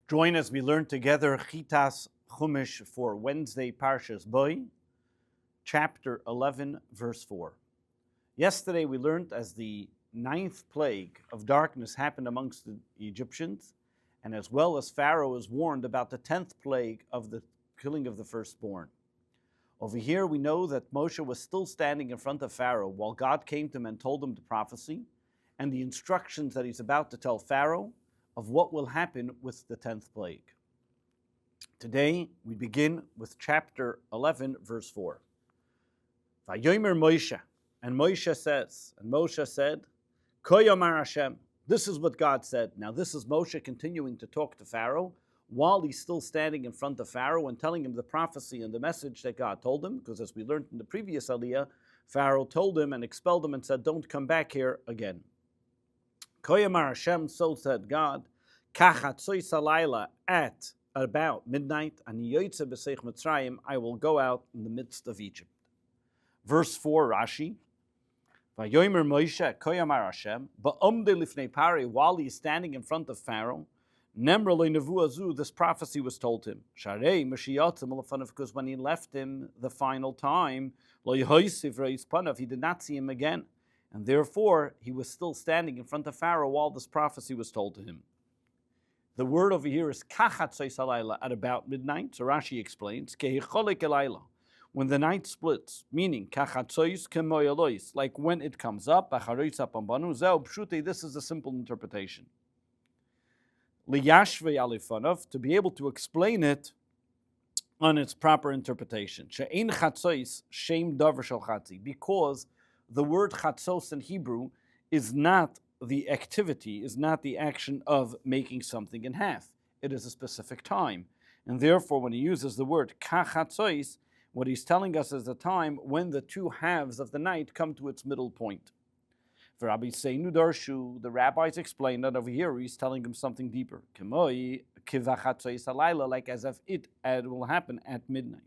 Join as we learn together Chitas Chumash for Wednesday Parshas Boi, chapter 11, verse 4. Yesterday we learned as the ninth plague of darkness happened amongst the Egyptians, and as well as Pharaoh is warned about the 10th plague of the killing of the firstborn. Over here we know that Moshe was still standing in front of Pharaoh while God came to him and told him the prophecy and the instructions that he's about to tell Pharaoh of what will happen with the 10th plague. Today, we begin with chapter 11, verse 4. Vayomer Moshe, and Moshe says, and Moshe said, Koyomar Hashem, this is what God said. Now this is Moshe continuing to talk to Pharaoh while he's still standing in front of Pharaoh and telling him the prophecy and the message that God told him, because as we learned in the previous aliyah, Pharaoh told him and expelled him and said, don't come back here again. Koyamar Hashem, so said God, Kachatzois halayla, at about midnight, ani yoytze b'seich Mitzrayim, I will go out in the midst of Egypt. Verse 4, Rashi, Vayomer Moshe, Koyamar Hashem, ba'omde lifnei Pari, while he is standing in front of Pharaoh, Nemra lo nevuazu, this prophecy was told him. Sharei Mashiyatzim l'fanav, because when he left him the final time, lo yehoisiv reis panav, he did not see him again. And therefore, he was still standing in front of Pharaoh while this prophecy was told to him. The word over here is kachatzois halayla, at about midnight. So Rashi explains, kehicholik elayla, when the night splits, meaning kachatzois kemoyalois, like when it comes up, acharois apambanu, zeu pshute, this is a simple interpretation. Liyashve alifanov, to be able to explain it on its proper interpretation. She'ein chatzois shem davar shel chatzi, because the word chatzos in Hebrew is not the activity, is not the action of making something in half. It is a specific time. And therefore, when he uses the word kachatzois, what he's telling us is the time when the two halves of the night come to its middle point. For Rabbi Seinu Darshu, the rabbis explain that over here he's telling him something deeper. Kemoi kivachatzois halayla, like as if it will happen at midnight.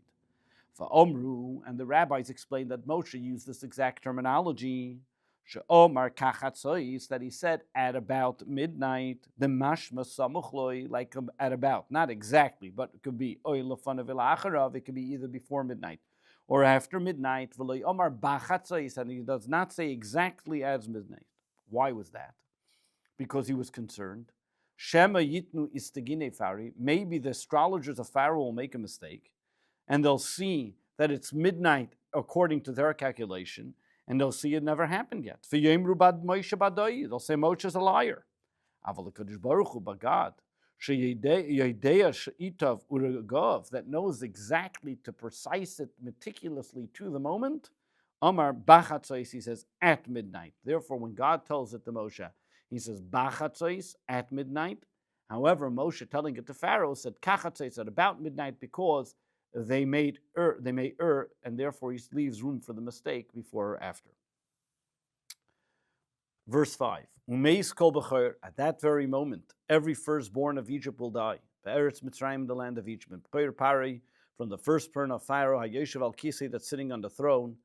For Omru, and the rabbis explained that Moshe used this exact terminology, She'omar kachatzois, that he said at about midnight, the mashma samuchloi, like at about, not exactly, but it could be oy lefanav acharav, it could be either before midnight or after midnight, v'loy omar bachatzois, and he does not say exactly as midnight. Why was that? Because he was concerned. Shema yitnu istegine fari, maybe the astrologers of Pharaoh will make a mistake, and they'll see that it's midnight according to their calculation, and they'll see it never happened yet. They'll say Moshe is a liar. But God, that knows exactly to precise it meticulously to the moment, Amar Bachatzois, he says, at midnight. Therefore, when God tells it to Moshe, he says, Bachatzois, at midnight. However, Moshe telling it to Pharaoh said, Kachatzois, at about midnight, because they may err, and therefore he leaves room for the mistake before or after. Verse 5. Umeis kol b'cher, at that very moment, every firstborn of Egypt will die. Be'eretz Mitzrayim, the land of Egypt. B'cher pari, from the firstborn of Pharaoh, hayoshev al kisei, that's sitting on the throne,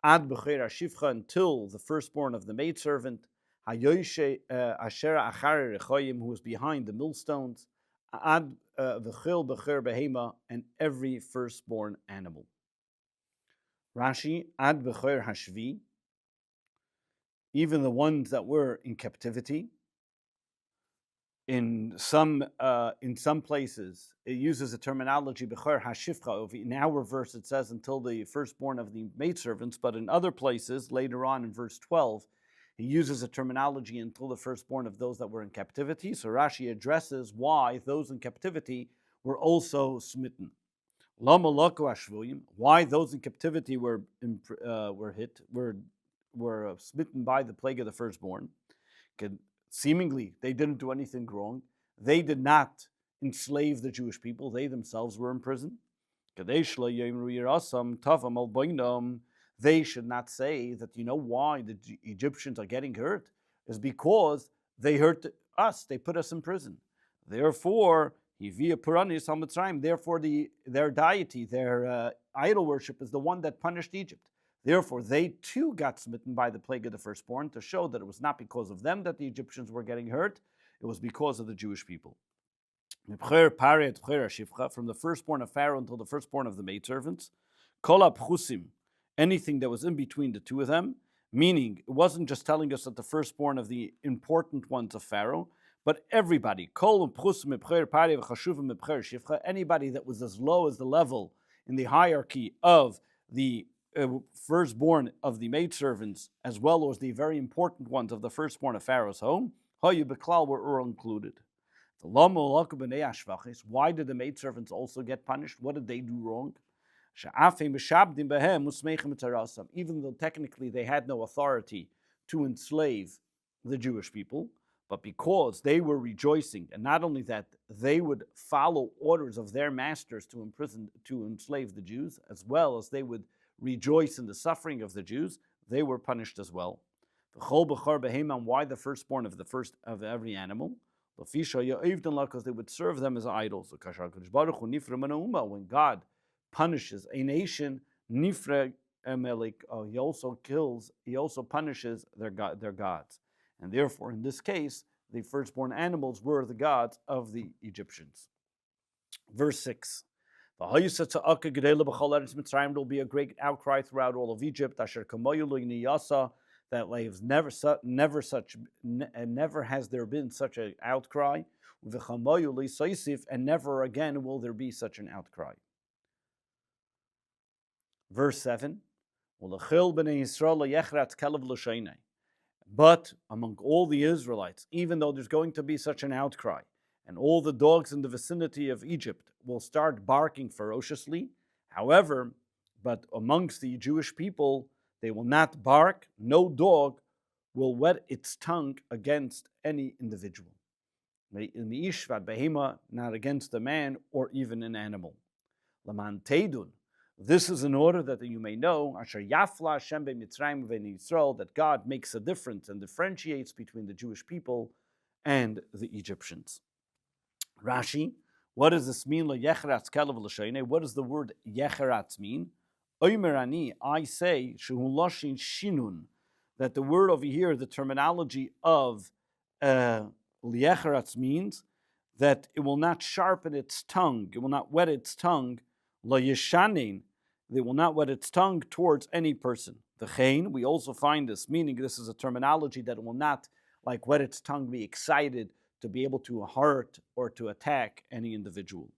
ad b'cher hashivcha, until the firstborn of the maidservant, hayoshe asher achare rechoyim, who is behind the millstones, ad v'chil b'cher behema, and every firstborn animal. Rashi, ad b'cher hashvi, even the ones that were in captivity. In some places, it uses the terminology b'cher hashivcha. In our verse, it says until the firstborn of the maidservants, but in other places, later on in verse 12, he uses a terminology until the firstborn of those that were in captivity. So Rashi addresses why those in captivity were also smitten. Lama loko ashvuyim, why those in captivity were smitten by the plague of the firstborn. Seemingly, they didn't do anything wrong. They did not enslave the Jewish people. They themselves were in prison. They should not say that, you know why the Egyptians are getting hurt is because they hurt us. They put us in prison. Therefore, therefore their deity, their idol worship is the one that punished Egypt. Therefore, they too got smitten by the plague of the firstborn to show that it was not because of them that the Egyptians were getting hurt. It was because of the Jewish people. from the firstborn of Pharaoh until the firstborn of the maidservants, kol pchusim, anything that was in between the two of them, meaning it wasn't just telling us that the firstborn of the important ones of Pharaoh, but everybody, anybody that was as low as the level in the hierarchy of the firstborn of the maidservants, as well as the very important ones of the firstborn of Pharaoh's home, were all included. Why did the maidservants also get punished? What did they do wrong? Even though technically they had no authority to enslave the Jewish people, but because they were rejoicing, and not only that, they would follow orders of their masters to enslave the Jews, as well as they would rejoice in the suffering of the Jews, they were punished as well. Why the firstborn of every animal? Because they would serve them as idols. When God punishes a nation, he also punishes their gods. And therefore, in this case, the firstborn animals were the gods of the Egyptians. Verse 6. There will be a great outcry throughout all of Egypt. That never has there been such an outcry, and never again will there be such an outcry. Verse 7. But among all the Israelites, even though there's going to be such an outcry, and all the dogs in the vicinity of Egypt will start barking ferociously, however, but amongst the Jewish people, they will not bark. No dog will wet its tongue against any individual. Not against a man or even an animal. Laman teidun. This is in order that you may know that God makes a difference and differentiates between the Jewish people and the Egyptians. Rashi, what does this mean? What does the word yecheratz mean? Oimerani, I say, shinun, that the word over here, the terminology of yecheratz means that it will not sharpen its tongue, it will not wet its tongue, yeshanin, they will not wet its tongue towards any person. The chain, we also find this, meaning this is a terminology that it will not like wet its tongue, be excited to be able to hurt or to attack any individual.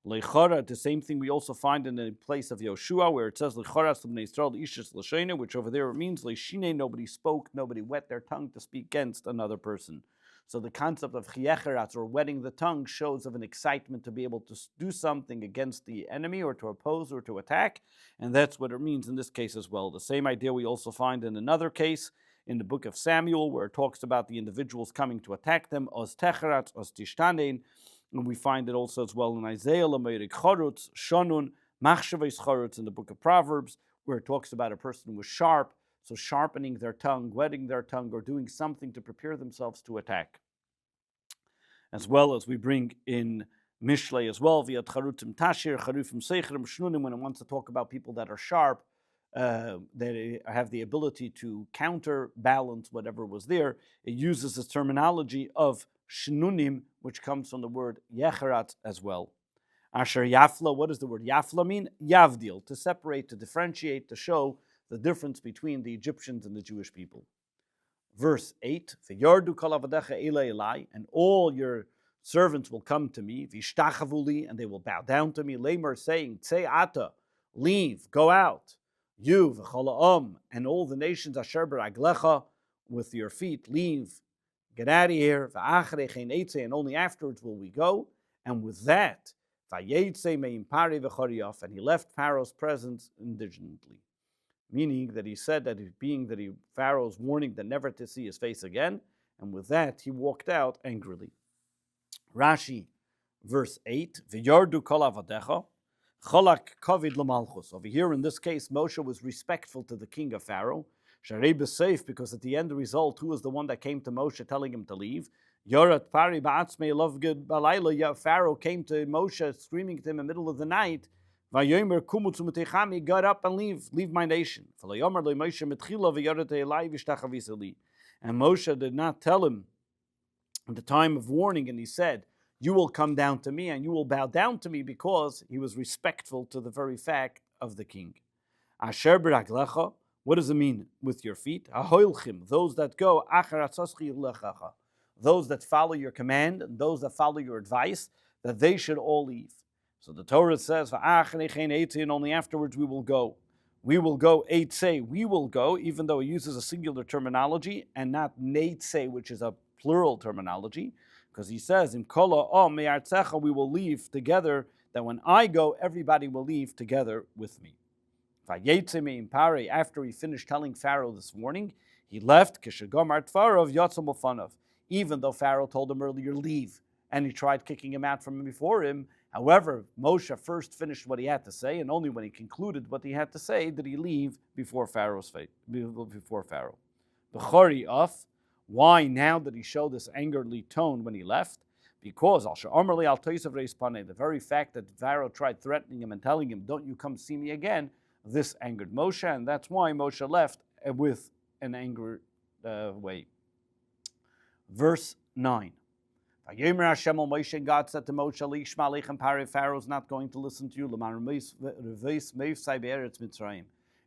Leichara, the same thing we also find in the place of Yoshua, where it says Leichara Bnei Yisrael Ishis L'Shena, which over there means Leishine, nobody spoke, nobody wet their tongue to speak against another person. So the concept of Chiyecheratz, or wetting the tongue, shows of an excitement to be able to do something against the enemy or to oppose or to attack, and that's what it means in this case as well. The same idea we also find in another case in the book of Samuel, where it talks about the individuals coming to attack them, Oz Techeratz, Oz Tishtanein, and we find it also as well in Isaiah, Lameirik Chorutz, Shonun, Machshavais Chorutz in the book of Proverbs, where it talks about a person who was sharp, so sharpening their tongue, wetting their tongue, or doing something to prepare themselves to attack. As well as we bring in Mishlei as well, via Charutim Tashir, Charufim Seicherim Shnunim, when it wants to talk about people that are sharp, that have the ability to counterbalance whatever was there, it uses the terminology of shnunim, which comes from the word yecherat as well. Asher yafla, what does the word yafla mean? Yavdil, to separate, to differentiate, to show the difference between the Egyptians and the Jewish people. Verse 8, V'yardu kol avadecha elai elai, and all your servants will come to me, v'ishtachavuli, and they will bow down to me, Lamer saying, Tzei ata, leave, go out, you, v'chol and all the nations, asher b'raglecha, with your feet, leave, get out of here, v'achrei chen eitzei, and only afterwards will we go, and with that, v'yeitzei me'im pari v'choriyaf, and he left Pharaoh's presence indignantly. Meaning that he said that Pharaoh's warning that never to see his face again, and with that he walked out angrily. Rashi, verse 8, V'yardu kol avadecha, cholak kovid l'malchus. Over here in this case, Moshe was respectful to the king of Pharaoh. Sharei b'seif, because at the end the result, who was the one that came to Moshe telling him to leave? Yorat pari ba'atzmei lovged balayla. Pharaoh came to Moshe screaming to him in the middle of the night, Vayomer kumutzu metechami, got up and leave my nation. And Moshe did not tell him in the time of warning, and he said, you will come down to me and you will bow down to me, because he was respectful to the very fact of the king. Asher b'raglecha, what does it mean with your feet? Ahoilchim, those that go, those that follow your command, and those that follow your advice, that they should all leave. So the Torah says, and only afterwards we will go. We will go, eitze, we will go, even though it uses a singular terminology and not neitze, which is a plural terminology, because he says, Im kola me'artzecha, we will leave together, that when I go, everybody will leave together with me. After he finished telling Pharaoh this morning, he left, even though Pharaoh told him earlier, leave, and he tried kicking him out from before him. However, Moshe first finished what he had to say, and only when he concluded what he had to say did he leave before Pharaoh's fate. Before Pharaoh. B'chori of, why now did he show this angrily tone when he left? Because the very fact that Pharaoh tried threatening him and telling him, don't you come see me again, this angered Moshe, and that's why Moshe left with an angry way. Verse 9. Hashem Moshe, and God said to Moshe, Pharaoh is not going to listen to you,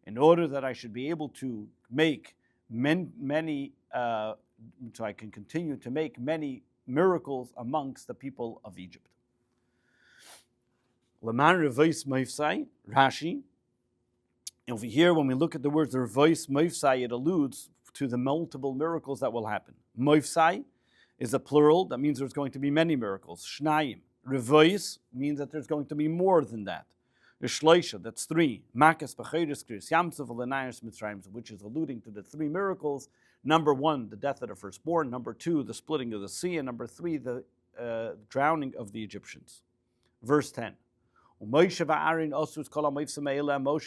in order that I should be able to make many, so I can continue to make many miracles amongst the people of Egypt. Rashi, over here, when we look at the words revois moifsai, it alludes to the multiple miracles that will happen. Moifsai is a plural, that means there's going to be many miracles. Shnayim. Revois means that there's going to be more than that. Shloisha, that's three. Makas b'chayris kris yamsuf v'lenayos mitzrayim, which is alluding to the three miracles. Number one, the death of the firstborn. Number two, the splitting of the sea. And number three, the drowning of the Egyptians. Verse 10. Moshe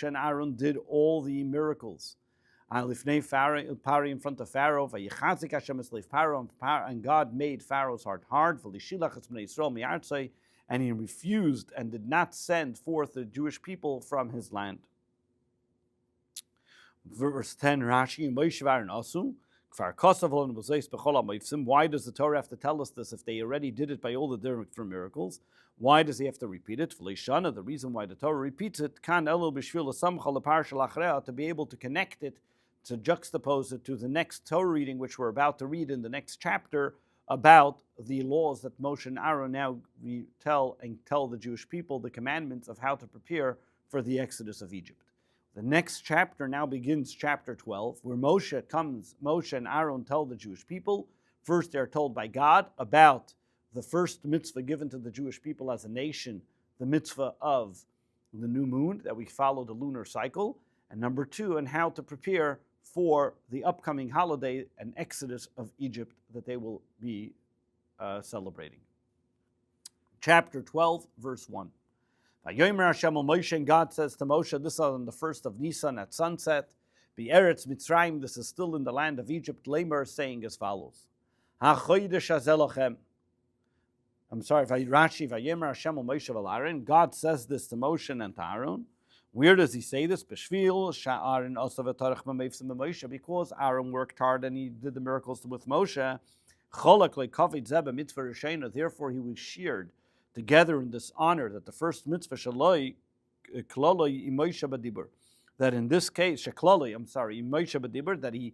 and Aaron did all the miracles. In front of Pharaoh, and God made Pharaoh's heart hard, and he refused and did not send forth the Jewish people from his land. Verse 10, Rashi, why does the Torah have to tell us this if they already did it by all the different miracles? Why does he have to repeat it? The reason why the Torah repeats it, to be able to connect it, to juxtapose it to the next Torah reading, which we're about to read in the next chapter, about the laws that Moshe and Aaron now tell the Jewish people, the commandments of how to prepare for the exodus of Egypt. The next chapter now begins chapter 12, where Moshe and Aaron tell the Jewish people. First, they're told by God about the first mitzvah given to the Jewish people as a nation, the mitzvah of the new moon, that we follow the lunar cycle. And number two, and how to prepare for the upcoming holiday, an exodus of Egypt that they will be celebrating. Chapter 12, verse 1. Vayomer Hashem el Moshe, and God says to Moshe, this is on the first of Nisan at sunset, Be'eretz Mitzrayim, this is still in the land of Egypt, Lamer, saying as follows. HaChodesh Hazelochem. I'm sorry, Rashi, Vayomer Hashem el Moshe vel Aaron, God says this to Moshe and to Aaron. Where does he say this? Because Aaron worked hard and he did the miracles with Moshe. Therefore, he was sheared together in this honor that the first mitzvah that in this case, that he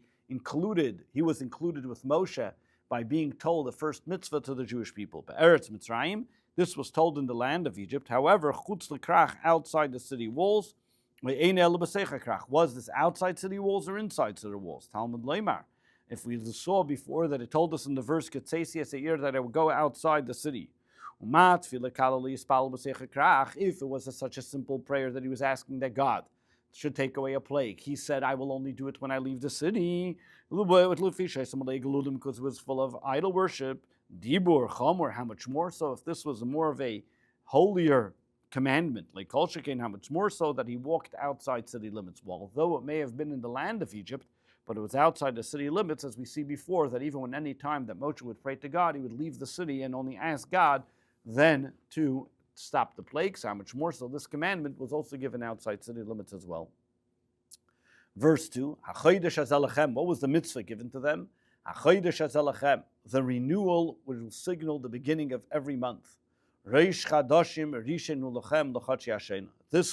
was included with Moshe by being told the first mitzvah to the Jewish people. Eretz Mitzrayim, this was told in the land of Egypt. However, chutz l'krach, outside the city walls, was this outside city walls or inside city walls? Talmud Leimar. If we saw before that it told us in the verse that it would go outside the city. If it was such a simple prayer that he was asking that God should take away a plague, he said, I will only do it when I leave the city, because it was full of idol worship. Dibur, Chomer, how much more so if this was more of a holier commandment, like Kol Shekain, how much more so that he walked outside city limits. Well, although it may have been in the land of Egypt, but it was outside the city limits, as we see before, that even when any time that Moshe would pray to God, he would leave the city and only ask God then to stop the plagues. How much more so this commandment was also given outside city limits as well. Verse 2, what was the mitzvah given to them? The renewal will signal the beginning of every month. This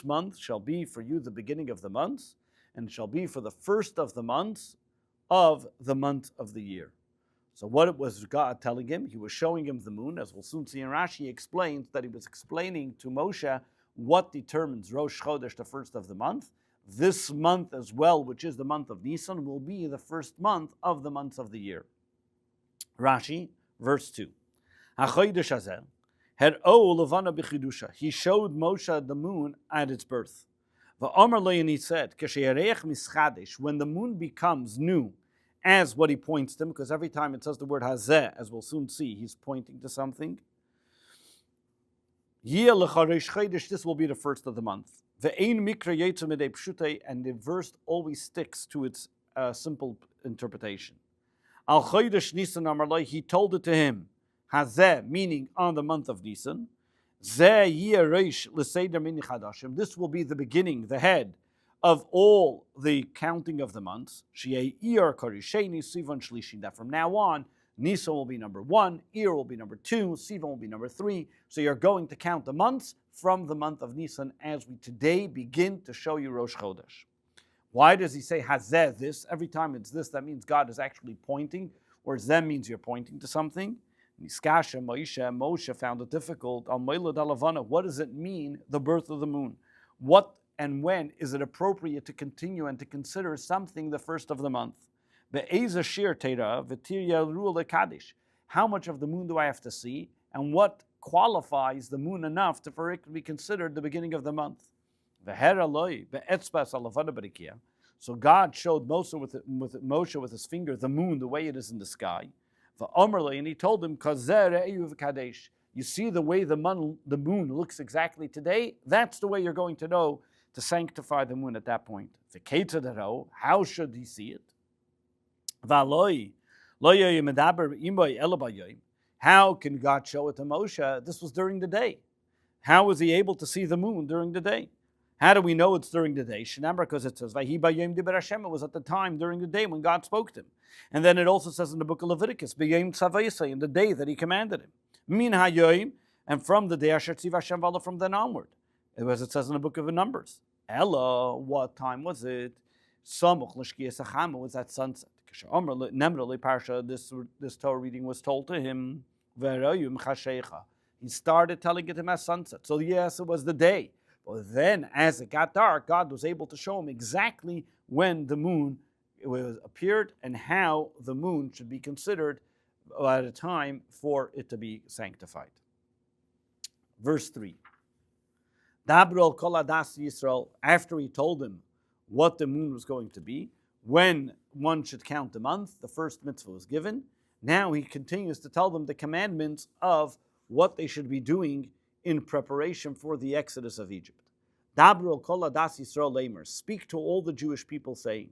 month shall be for you the beginning of the months, and shall be for the first of the months of the year. So what was God telling him? He was showing him the moon. As we'll soon see in Rashi, he explains that he was explaining to Moshe what determines Rosh Chodesh, the first of the month. This month as well, which is the month of Nisan, will be the first month of the months of the year. Rashi, verse 2. He showed Moshe the moon at its birth. And he said, when the moon becomes new, as what he points to him, because every time it says the word hazeh, as we'll soon see, he's pointing to something. This will be the first of the month. And the verse always sticks to its simple interpretation. He told it to him, hazeh, meaning on the month of Nisan. This will be the beginning, the head of all the counting of the months. That from now on, Nisan will be number 1, Iyar will be number 2, Sivan will be number 3. So you're going to count the months from the month of Nisan as we today begin to show you Rosh Chodesh. Why does he say hazeh, this? Every time it's this, that means God is actually pointing, or zeh means you're pointing to something. Moshe found it difficult. What does it mean, the birth of the moon? What and when is it appropriate to continue and to consider something the first of the month? How much of the moon do I have to see? And what qualifies the moon enough for it to be considered the beginning of the month? So God showed Moshe with his finger the moon the way it is in the sky. And he told him, you see the way the moon looks exactly today? That's the way you're going to know to sanctify the moon at that point. How should he see it? How can God show it to Moshe? This was during the day. How was he able to see the moon during the day? How do we know it's during the day? Because it says, it was at the time during the day when God spoke to him. And then it also says in the book of Leviticus, in the day that he commanded him. And from the day from then onward. As it says in the book of Numbers. Ella, what time was it? Was at sunset. This Torah reading was told to him. He started telling it to him as sunset. So yes, it was the day. But then, as it got dark, God was able to show him exactly when the moon appeared and how the moon should be considered at a time for it to be sanctified. Verse 3. Dabro kol adas Yisrael, after he told him what the moon was going to be, when one should count the month, the first mitzvah was given. Now he continues to tell them the commandments of what they should be doing in preparation for the exodus of Egypt. Dabro kol adas Yisrael leimer, speak to all the Jewish people saying,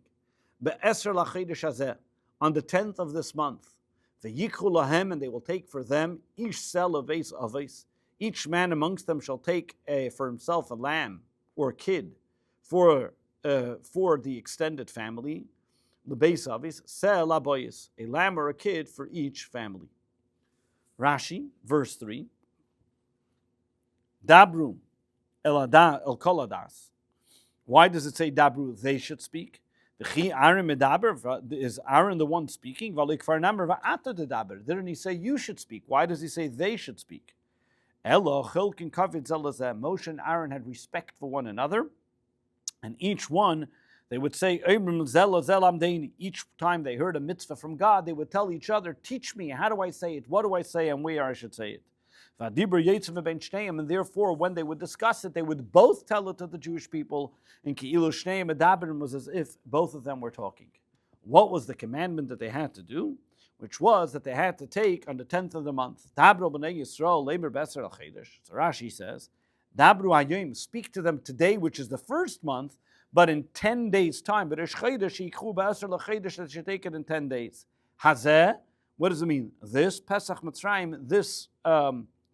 Be'eser lachedesh hazeh, on the 10th of this month, v'yikhu lahem, and they will take for them, ish sel aves aves, each man amongst them shall take for himself a lamb or kid for the extended family, the base aves, sel aboyis, a lamb or a kid for each family. Rashi, verse 3. Dabru el kol adas. Why does it say dabru? They should speak. Is Aaron the one speaking? Didn't he say you should speak? Why does he say they should speak? Moshe and Aaron had respect for one another, and each one, they would say, each time they heard a mitzvah from God, they would tell each other, teach me, how do I say it? What do I say and where I should say it? And therefore, when they would discuss it, they would both tell it to the Jewish people, and was as if both of them were talking. What was the commandment that they had to do? Which was that they had to take on the 10th of the month. So Rashi says, speak to them today, which is the first month, but in 10 days' time. But they should take it in 10 days. Hazeh, what does it mean? This Pesach Mitzrayim, this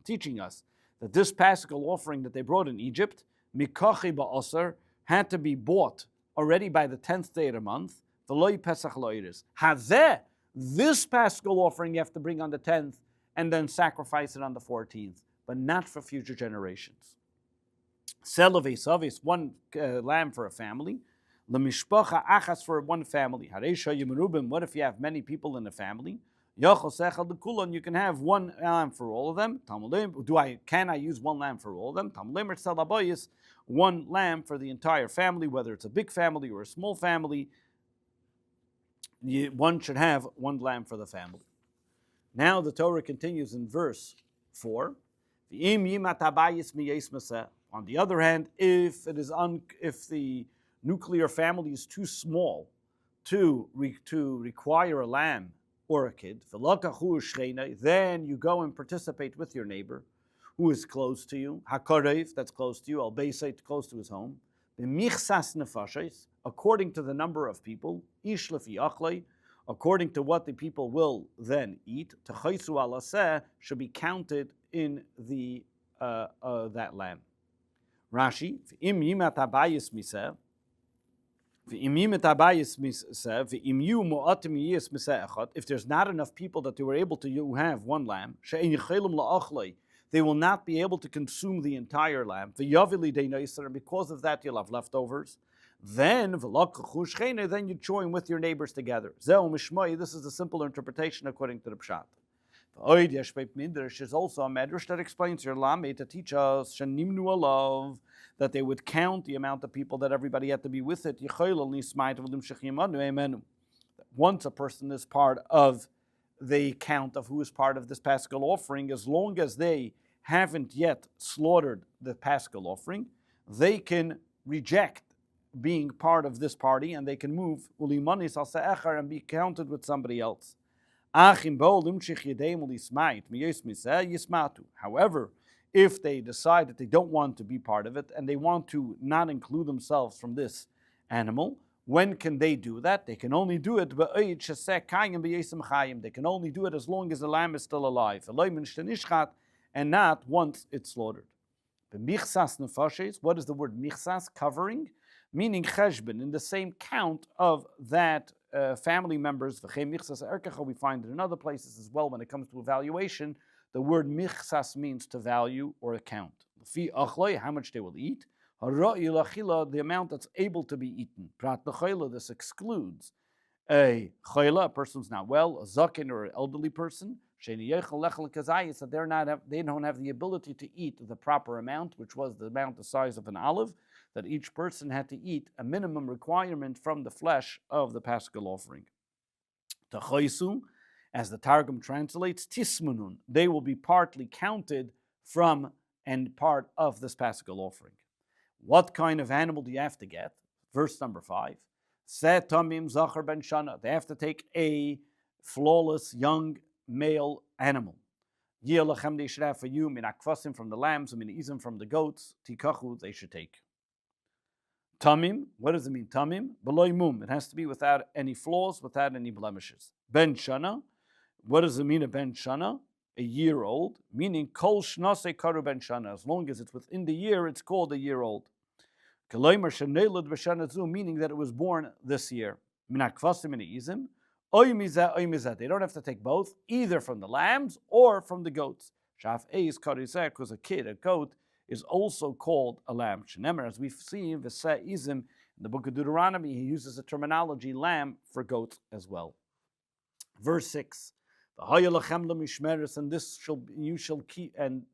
teaching us that this Paschal offering that they brought in Egypt, mikochi ba'asar, had to be bought already by the 10th day of the month. V'loi Pesach lo'iris. Hazeh, This Paschal offering you have to bring on the 10th and then sacrifice it on the 14th, but not for future generations. Selavis, one lamb for a family. Lemishpacha achas for one family. Hareisha Yemerubim, what if you have many people in a family? Yochos echad lekulon, you can have one lamb for all of them. Can I use one lamb for all of them? Tamulim Salaboyis, one lamb for the entire family, whether it's a big family or a small family. One should have one lamb for the family. Now the Torah continues in verse 4. On the other hand, if the nuclear family is too small to require a lamb or a kid, then you go and participate with your neighbor who is close to you, hakarev, that's close to you, al-beisait, close to his home, according to the number of people, ish lefi achlei, according to what the people will then eat, techaisu alaseh, should be counted in the that lamb. Rashi, if there's not enough people that they were able to have one lamb, they will not be able to consume the entire lamb. And because of that, you'll have leftovers. Then you join with your neighbors together. This is a simple interpretation according to the Pshat. There's also a medrash that explains your lame to teach us that they would count the amount of people that everybody had to be with it. Once a person is part of the count of who is part of this Paschal offering, as long as they haven't yet slaughtered the Paschal offering, they can reject being part of this party and they can move and be counted with somebody else. However, if they decide that they don't want to be part of it and they want to not include themselves from this animal, when can they do that? They can only do it they can only do it as long as the lamb is still alive, and not once it's slaughtered. What is the word michsas? Covering, meaning cheshbon, in the same count of that family members. We find it in other places as well when it comes to evaluation. The word michsas means to value or account. How much they will eat. The amount that's able to be eaten. This excludes a person's not well, a zaken or an elderly person. That they don't have the ability to eat the proper amount, which was the amount the size of an olive, that each person had to eat a minimum requirement from the flesh of the Paschal offering. Tachoisu, as the Targum translates, tismunun, they will be partly counted from and part of this Paschal offering. What kind of animal do you have to get? Verse number 5. Set tamim zachar ben shana. They have to take a flawless young male animal. Yilachem, they should have for you, min akvasim from the lambs, min izim from the goats, tikachu, they should take. Tamim, what does it mean? Tamim, beloy mum. It has to be without any flaws, without any blemishes. Ben shana, what does it mean a ben shana? A year old, meaning kol shnase karu ben shana. As long as it's within the year, it's called a year old. Kaloimer shenelad b'shana zu, meaning that it was born this year. Min akvasim min izim. They don't have to take both, either from the lambs or from the goats. Shaf is karizeh, because a goat, is also called a lamb. Shenemer, as we've seen, V'se'izim, in the book of Deuteronomy, he uses the terminology lamb for goats as well. Verse 6. And this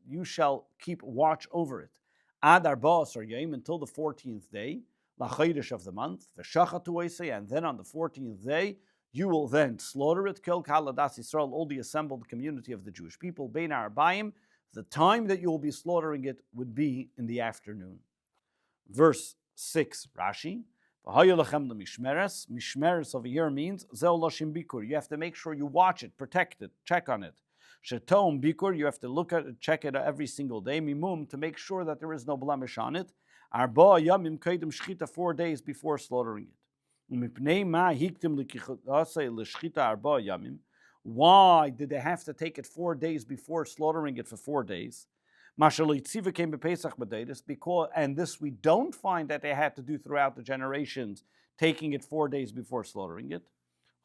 you shall keep watch over it. Adar ba'as or yom, until the 14th day, lachodesh of the month, and then on the 14th day, you will then slaughter it, kil kaladas Yisrael, all the assembled community of the Jewish people, bein arbaim. The time that you will be slaughtering it would be in the afternoon. Verse 6, Rashi, mishmeres over here means zeh lashim bikur. You have to make sure you watch it, protect it, check on it. Shetom bikur, you have to look at it, check it every single day. Mimum, to make sure that there is no blemish on it. Arba yamim kaidem shchita, 4 days before slaughtering it. Why did they have to take it 4 days before slaughtering it for 4 days? Because, and this we don't find that they had to do throughout the generations, taking it 4 days before slaughtering it.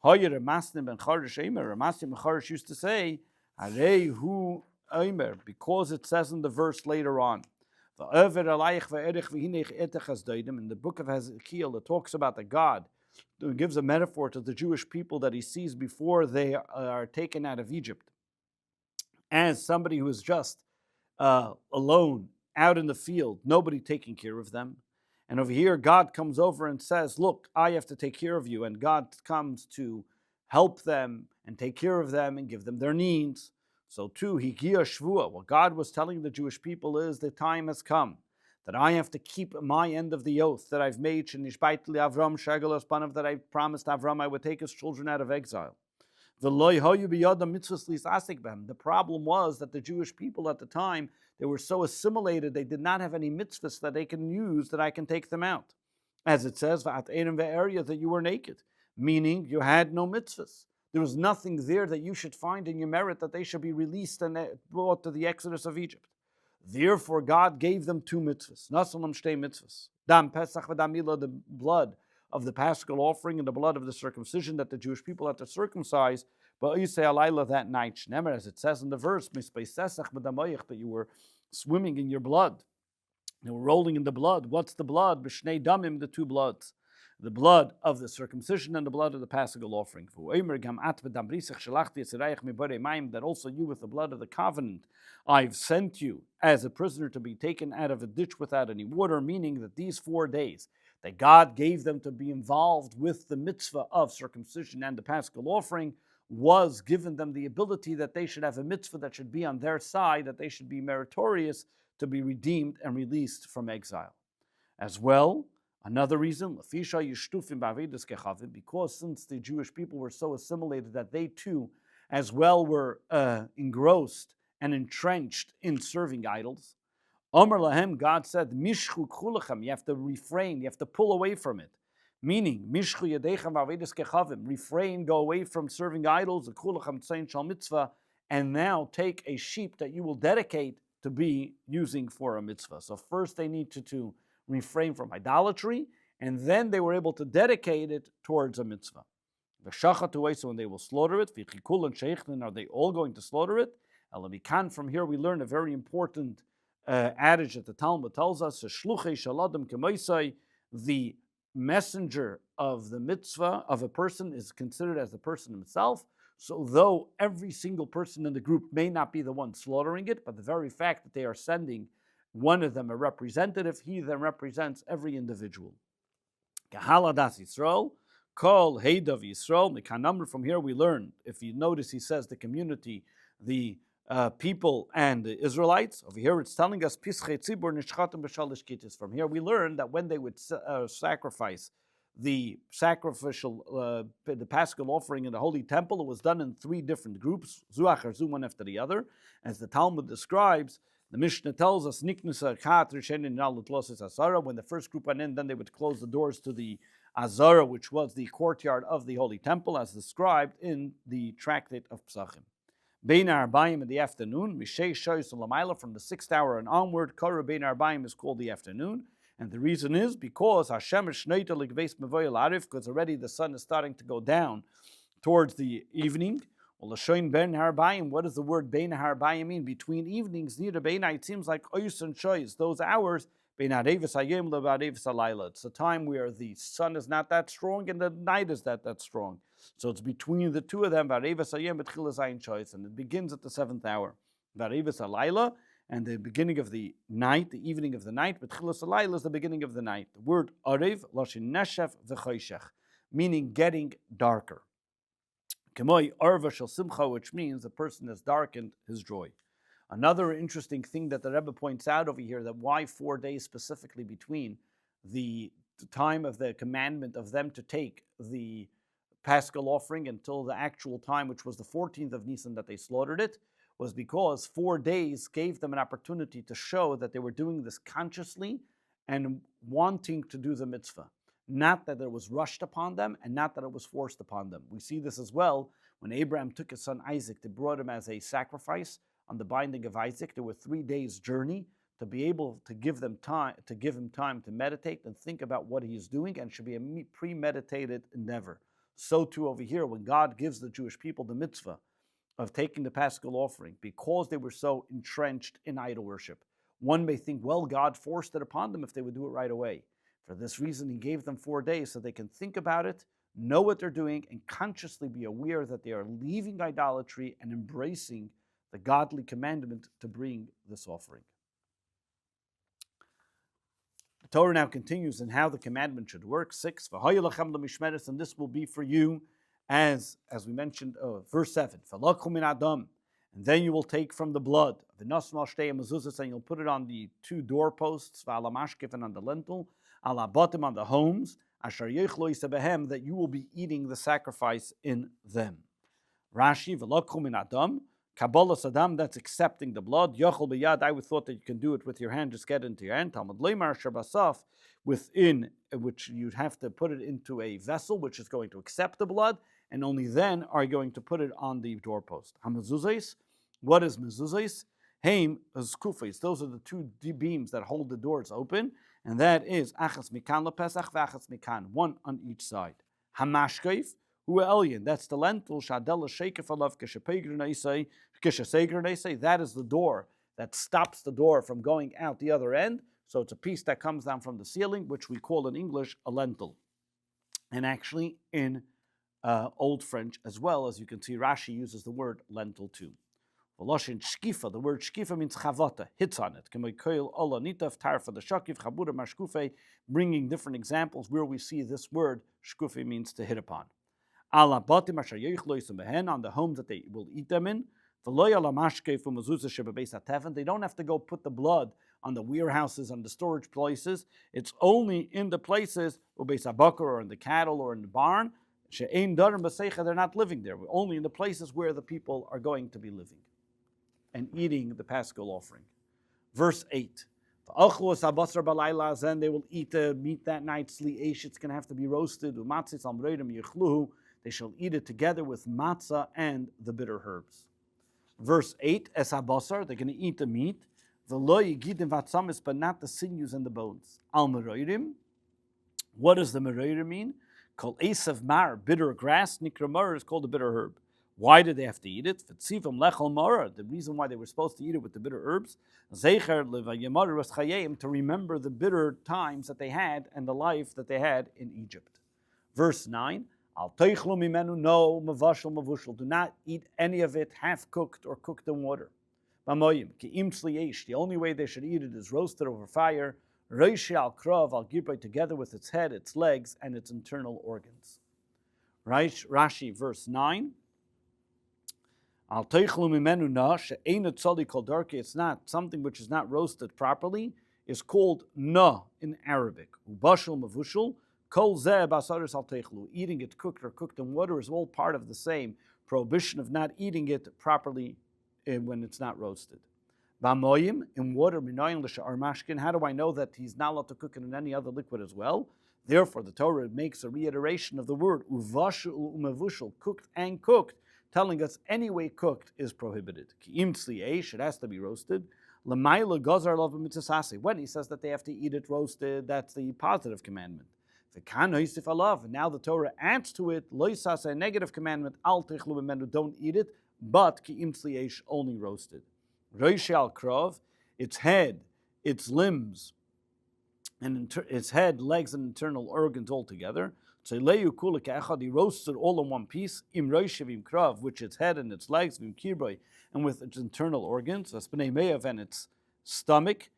Hoyer Ramasnim ben Charish Eimer. Ramasnim ben Charish used to say, Harei hu Eimer, because it says in the verse later on, in the book of Ezekiel, it talks about the God who gives a metaphor to the Jewish people that he sees before they are taken out of Egypt as somebody who is just alone, out in the field, nobody taking care of them. And over here, God comes over and says, look, I have to take care of you. And God comes to help them and take care of them and give them their needs. So too, Higia Shvua, what God was telling the Jewish people is the time has come that I have to keep my end of the oath that I've made, that I promised Avram I would take his children out of exile. The problem was that the Jewish people at the time, they were so assimilated, they did not have any mitzvahs that they can use that I can take them out. As it says, area that you were naked, meaning you had no mitzvahs. There was nothing there that you should find in your merit that they should be released and brought to the exodus of Egypt. Therefore, God gave them two mitzvahs. Nasalam shtei mitzvahs. Dam Pesach v'dam Milah, the blood of the Paschal offering and the blood of the circumcision that the Jewish people had to circumcise. But you say alayla that night, Shnemer, as it says in the verse, that you were swimming in your blood. They were rolling in the blood. What's the blood? B'shnei damim, the two bloods. The blood of the circumcision and the blood of the Paschal offering. That also you with the blood of the covenant, I've sent you as a prisoner to be taken out of a ditch without any water, meaning that these 4 days that God gave them to be involved with the mitzvah of circumcision and the Paschal offering was given them the ability that they should have a mitzvah that should be on their side, that they should be meritorious to be redeemed and released from exile. As well, another reason, because since the Jewish people were so assimilated that they too, as well, were engrossed and entrenched in serving idols. Omer lahem, God said, Mishchu khulechem, you have to refrain, you have to pull away from it. Meaning, Mishchu yadechem v'avedas kechavim, refrain, go away from serving idols, khulechem tzayin shal mitzvah, and now take a sheep that you will dedicate to be using for a mitzvah. So first they need to refrain from idolatry, and then they were able to dedicate it towards a mitzvah. So when they will slaughter it, are they all going to slaughter it? From here we learn a very important adage that the Talmud tells us, the messenger of the mitzvah of a person is considered as the person himself. So though every single person in the group may not be the one slaughtering it, but the very fact that they are sending one of them a representative, he then represents every individual. Kahaladas Yisrael, Kol Heidav Yisrael. The number from here we learn, if you notice, he says the community, the people and the Israelites. Over here it's telling us Pischei Tzibur Nishchatim B'Shalish Kitis. From here we learn that when they would sacrifice the sacrificial, the Paschal offering in the Holy Temple, it was done in 3 different groups, Zuach one after the other. As the Talmud describes, the Mishnah tells us, when the first group went in, then they would close the doors to the Azara, which was the courtyard of the Holy Temple, as described in the Tractate of Psachim. Bein Arbaim in the afternoon, Mishei Shoyis Lamayla, from the 6th hour and onward, Kara Bein Arbaim is called the afternoon. And the reason is because Hashem is Shneita Ligveis Mevoyel Arif, because already the sun is starting to go down towards the evening. Well, Lashoin Ben Harbayim, what does the word Ben Harbayim mean? Between evenings, near the Beina, it seems like Oyus and Shoyis, those hours, Ben Arevis Hayim Levarevis Alayla. It's a time where the sun is not that strong and the night is that strong. So it's between the two of them, Varevis Hayim Betchilas Ayin Shoyis, and it begins at the 7th hour. Varevis Alayla, and the beginning of the night, the evening of the night, Betchilas Alayla is the beginning of the night. The word Arev, Lashin Neshef V'choshech, meaning getting darker. Kemoi Arva Shel Simcha, which means the person has darkened his joy. Another interesting thing that the Rebbe points out over here, that why 4 days specifically between the time of the commandment of them to take the Paschal offering until the actual time, which was the 14th of Nisan that they slaughtered it, was because 4 days gave them an opportunity to show that they were doing this consciously and wanting to do the mitzvah. Not that it was rushed upon them, and not that it was forced upon them. We see this as well when Abraham took his son Isaac. They brought him as a sacrifice on the binding of Isaac. There were 3 days' journey to be able to give him time to meditate and think about what he is doing, and should be a premeditated endeavor. so too over here, when God gives the Jewish people the mitzvah of taking the Paschal offering, because they were so entrenched in idol worship, one may think, well, God forced it upon them if they would do it right away. For this reason, he gave them 4 days so they can think about it, know what they're doing, and consciously be aware that they are leaving idolatry and embracing the godly commandment to bring this offering. The Torah now continues in how the commandment should work. 6, and this will be for you, as we mentioned, verse 7, and then you will take from the blood, and you'll put it on the 2 doorposts, and on the lintel, on the homes, that you will be eating the sacrifice in them. Rashi, Kabbalah Saddam, that's accepting the blood. Yochel b'yad, I would thought that you can do it with your hand, just get it into your hand. Talmud Leimar Shabasaf, within which you'd have to put it into a vessel which is going to accept the blood, and only then are you going to put it on the doorpost. Hamazuzais, what is mezuzais? Haim is kufais. Those are the 2 beams that hold the doors open, and that is achas mikan lepesach v'achas mikan, one on each side. Hamashkeif, that's the lentil, that is the door that stops the door from going out the other end. So it's a piece that comes down from the ceiling, which we call in English a lentil. And actually in Old French as well, as you can see, Rashi uses the word lentil too. The word shkifa means chavata, hits on it. Bringing different examples where we see this word shkufi means to hit upon. On the homes that they will eat them in. They don't have to go put the blood on the warehouses, on the storage places. It's only in the places, or in the cattle, or in the barn. They're not living there. We're only in the places where the people are going to be living and eating the Paschal offering. Verse 8. Then they will eat the meat that night. It's going to have to be roasted. They shall eat it together with matzah and the bitter herbs. Verse 8, es habasar, they're going to eat the meat, but not the sinews and the bones. Al meroirim, what does the meroirim mean? Called esav mar, bitter grass. Nikra mar is called a bitter herb. Why did they have to eat it? The reason why they were supposed to eat it with the bitter herbs, to remember the bitter times that they had and the life that they had in Egypt. Verse 9, do not eat any of it half cooked or cooked in water. The only way they should eat it is roasted over fire, together with its head, its legs, and its internal organs. Right? Rashi, verse 9. It's not something which is not roasted properly, is called na in Arabic. Eating it cooked or cooked in water is all part of the same prohibition of not eating it properly when it's not roasted. In water, how do I know that he's not allowed to cook it in any other liquid as well? Therefore, the Torah makes a reiteration of the word uvashul, cooked and cooked, telling us any way cooked is prohibited. It has to be roasted. When he says that they have to eat it roasted, that's the positive commandment. And now the Torah adds to it, a negative commandment, don't eat it, but only roasted. Its head, its limbs, and its head, legs, and internal organs all together. He roasts it all in one piece, which its head and its legs, and with its internal organs, and its stomach.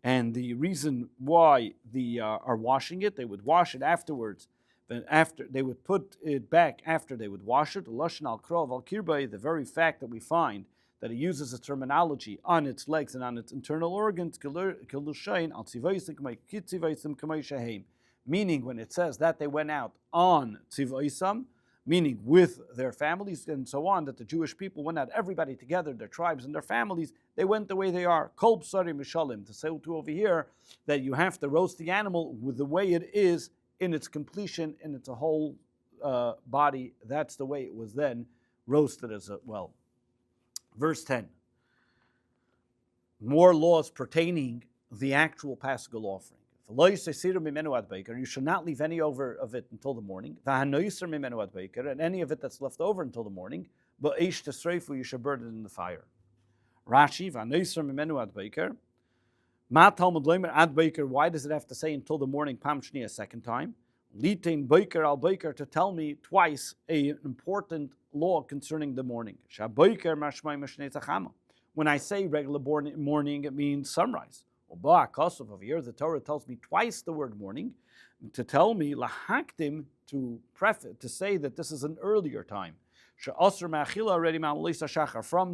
And the reason why they are washing it, they would wash it afterwards. Then after they would put it back after they would wash it. The very fact that we find that it uses a terminology on its legs and on its internal organs, meaning when it says that they went out on tzivaisam, meaning with their families and so on, that the Jewish people went out, everybody together, their tribes and their families, they went the way they are. Kol b'sari mishalim, to say to over here that you have to roast the animal with the way it is in its completion, in its whole body. That's the way it was then roasted as well. Verse 10. More laws pertaining the actual Paschal offering. You should not leave any over of it until the morning. And any of it that's left over until the morning, but you should burn it in the fire. Rashi, why does it have to say until the morning, Pam Shni, a second time? Litain Boiker al Boiker, to tell me twice an important law concerning the morning. When I say regular morning, it means sunrise. Over here, the Torah tells me twice the word morning to tell me lahaktim, to say that this is an earlier time. From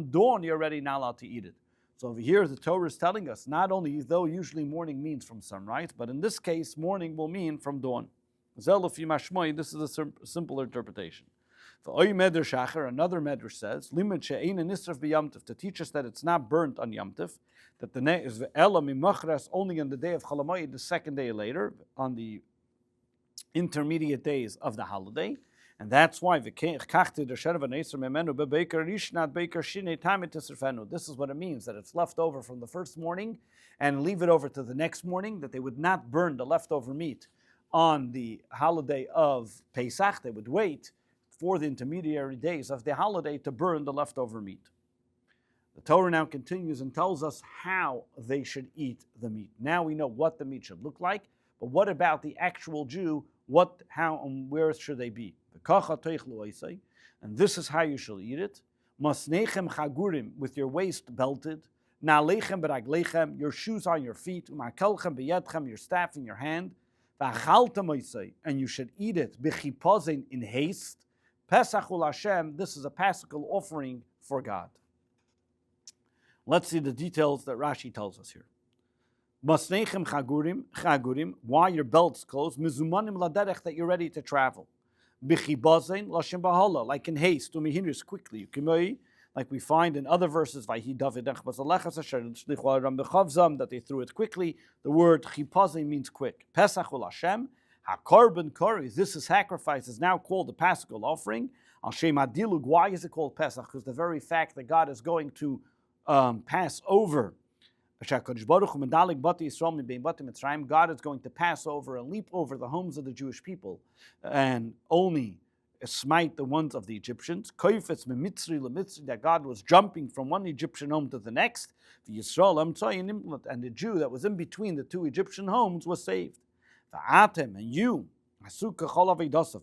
dawn, you're already not allowed to eat it. So over here, the Torah is telling us not only, though usually morning means from sunrise, but in this case, morning will mean from dawn. This is a simple interpretation. Another medrash says, to teach us that it's not burnt on Yom Tov, that the is only on the day of Cholamoid, the second day later, on the intermediate days of the holiday. And that's why this is what it means, that it's left over from the first morning and leave it over to the next morning, that they would not burn the leftover meat on the holiday of Pesach. They would wait for the intermediary days of the holiday to burn the leftover meat. The Torah now continues and tells us how they should eat the meat. Now we know what the meat should look like, but what about the actual Jew? What, how, and where should they be? And this is how you shall eat it. Masnechem chagurim, with your waist belted. Na'alechem beraglechem, your shoes on your feet. U'makelchem beyedchem, your staff in your hand. And you should eat it b'chipazin, in haste. Pesachul Hashem, this is a Paschal offering for God. Let's see the details that Rashi tells us here. Masnechem chagurim, why your belts closed, mizumanim laderech, that you're ready to travel. B'chibazin lashim bahala, like in haste, umihinus, quickly. Like we find in other verses, that they threw it quickly. The word chipazin means quick. Pesachul Hashem, HaKorban Kori, this is sacrifice, is now called the Paschal offering. Al Shem Adilug, why is it called Pesach? Because the very fact that God is going to pass over, God is going to pass over and leap over the homes of the Jewish people and only smite the ones of the Egyptians. That God was jumping from one Egyptian home to the next. And the Jew that was in between the two Egyptian homes was saved. And you,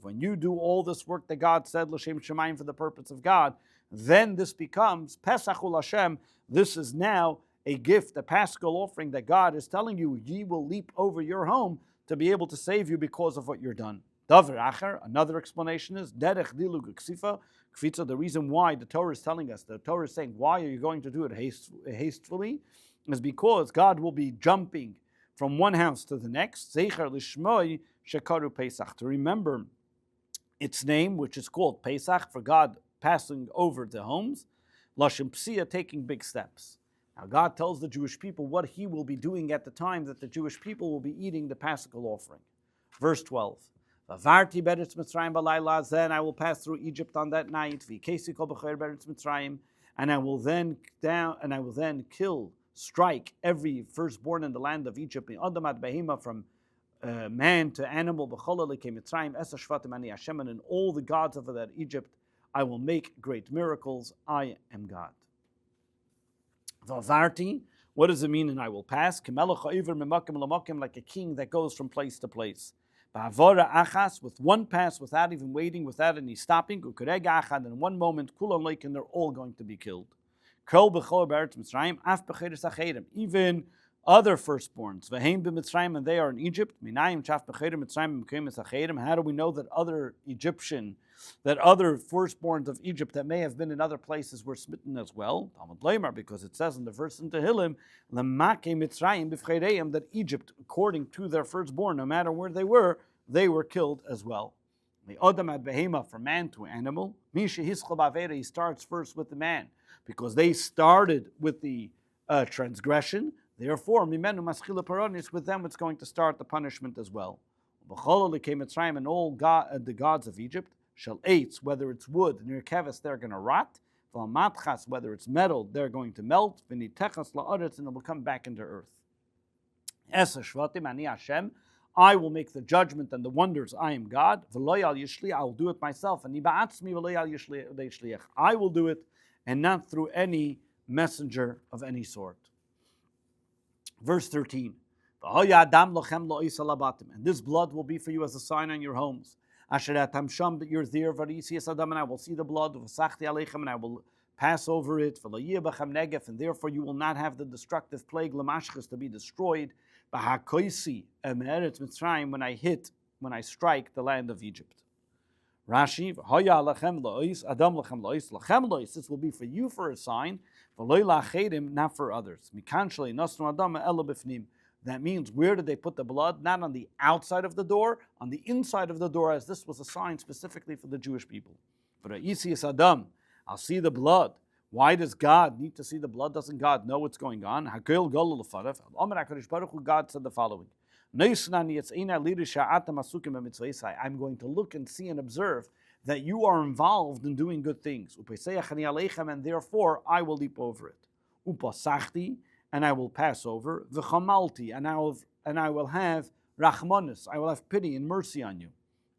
when you do all this work that God said, l'shem shemayim, for the purpose of God, then this becomes Pesachul Hashem. This is now a gift, a Paschal offering that God is telling you, ye will leap over your home to be able to save you because of what you're done. Davar acher, another explanation is derech dilug ksifa. Kvitza, the reason why the Torah is telling us, the Torah is saying, why are you going to do it hastefully, is because God will be jumping from one house to the next. Zeicher lishmoi shekaru Pesach, to remember its name, which is called Pesach, for God passing over the homes. Lashim psia, taking big steps. Now God tells the Jewish people what He will be doing at the time that the Jewish people will be eating the Paschal offering. Verse 12. Then I will pass through Egypt on that night. And I will then strike every firstborn in the land of Egypt, from man to animal, and in all the gods of that Egypt I will make great miracles. I am God. Vavarti, what does it mean? And I will pass like a king that goes from place to place. With one pass, without even waiting, without any stopping, and in one moment, and they're all going to be killed. Even other firstborns, and they are in Egypt. How do we know that other firstborns of Egypt that may have been in other places were smitten as well? Because it says in the verse in Tehillim, that Egypt, according to their firstborn, no matter where they were killed as well. From man to animal, he starts first with the man, because they started with the transgression. Therefore, with them it's going to start the punishment as well. And all the gods of Egypt shall eat, whether it's wood, near keves, they're going to rot. Whether it's metal, they're going to melt. And it will come back into earth. Esa Shvatim, Ani Hashem. I will make the judgment and the wonders. I am God. V'lo al yishli, I will do it myself. And ba'atzmi v'lo al yishliach. I will do it, and not through any messenger of any sort. Verse 13. And this blood will be for you as a sign on your homes. That you're there, and I will see the blood, and I will pass over it, and therefore you will not have the destructive plague to be destroyed. When I strike the land of Egypt. Rashi, this will be for you for a sign, not for others. That means, where did they put the blood? Not on the outside of the door, on the inside of the door, as this was a sign specifically for the Jewish people. But Adam, I'll see the blood. Why does God need to see the blood? Doesn't God know what's going on? God said the following. I'm going to look and see and observe that you are involved in doing good things. And therefore I will leap over it. And I will pass over. V'chamalti, and I will have rachmanis. I will have pity and mercy on you.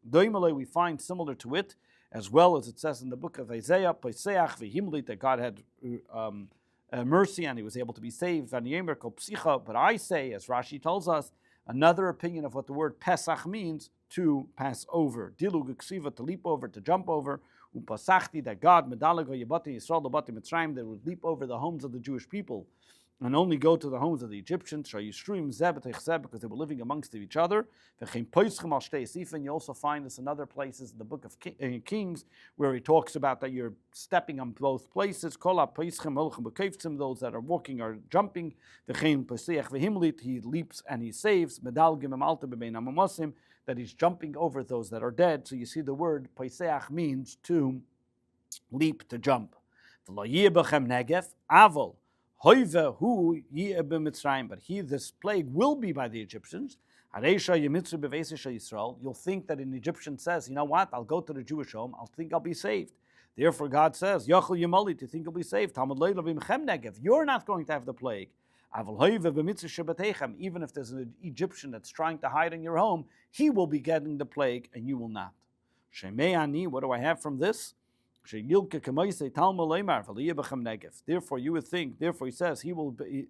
Doimale, we find similar to it, as well as it says in the book of Isaiah, Paiseach v'himli, that God had mercy and he was able to be saved. But I say, as Rashi tells us, another opinion of what the word Pesach means, to pass over. Dilug ksiva, to leap over, to jump over. Upasachti, that God, Medalago Yabati Yisrael Labati Mitzrayim, that would leap over the homes of the Jewish people and only go to the homes of the Egyptians, because they were living amongst each other. And you also find this in other places in the book of Kings, where he talks about that you're stepping on both places. Those that are walking are jumping. He leaps and he saves. That he's jumping over those that are dead. So you see the word Paiseach means to leap, to jump. But this plague will be by the Egyptians. You'll think that an Egyptian says, you know what, I'll go to the Jewish home, I'll think I'll be saved. Therefore God says, to think you'll be saved. You're not going to have the plague. Even if there's an Egyptian that's trying to hide in your home, he will be getting the plague and you will not. What do I have from this? Therefore you would think, therefore he says, he will be,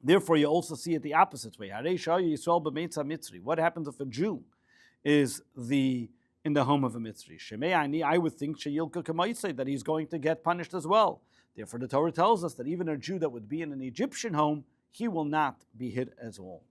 therefore you also see it the opposite way. What happens if a Jew is in the home of a Mitzri? I would think that he's going to get punished as well. Therefore the Torah tells us that even a Jew that would be in an Egyptian home, he will not be hit as well.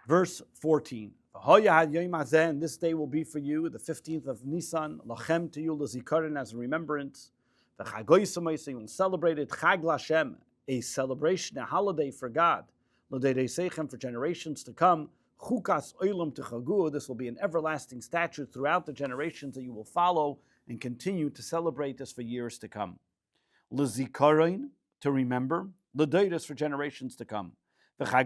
Verse 14. And this day will be for you, the 15th of Nisan, lachem to you, l'zikaron, as a remembrance. You will celebrate it, Chag Lashem, a celebration, a holiday for God. L'deidei seichem, for generations to come. Chukas oilam techagu, this will be an everlasting statute throughout the generations that you will follow and continue to celebrate this for years to come. L'zikaron, to remember. L'deidus, for generations to come. This day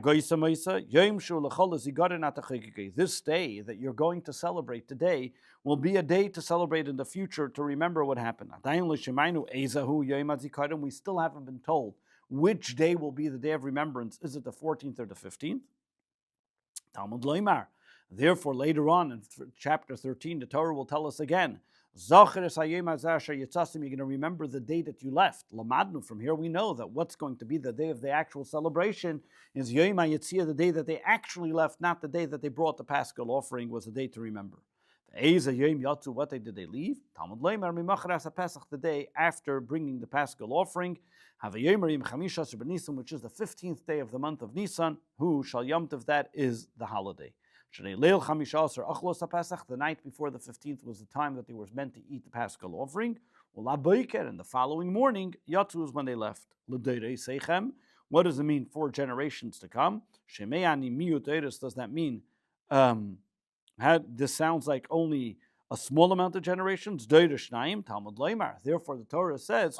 that you're going to celebrate today will be a day to celebrate in the future, to remember what happened. We still haven't been told which day will be the day of remembrance. Is it the 14th or the 15th? Talmud Loimar. Therefore, later on in chapter 13, the Torah will tell us again, you're going to remember the day that you left. Lamadnu, from here we know that what's going to be the day of the actual celebration is Yom HaYetzia, the day that they actually left, not the day that they brought the Paschal offering, was the day to remember. What day did they leave? Talmud Leimer, the day after bringing the Paschal offering, which is the 15th day of the month of Nisan, who Shal Yom Tov, that is the holiday. The night before the 15th was the time that they were meant to eat the Paschal offering. And the following morning, Yatzu, is when they left. What does it mean? 4 generations to come. Does that mean this sounds like only a small amount of generations? Therefore the Torah says,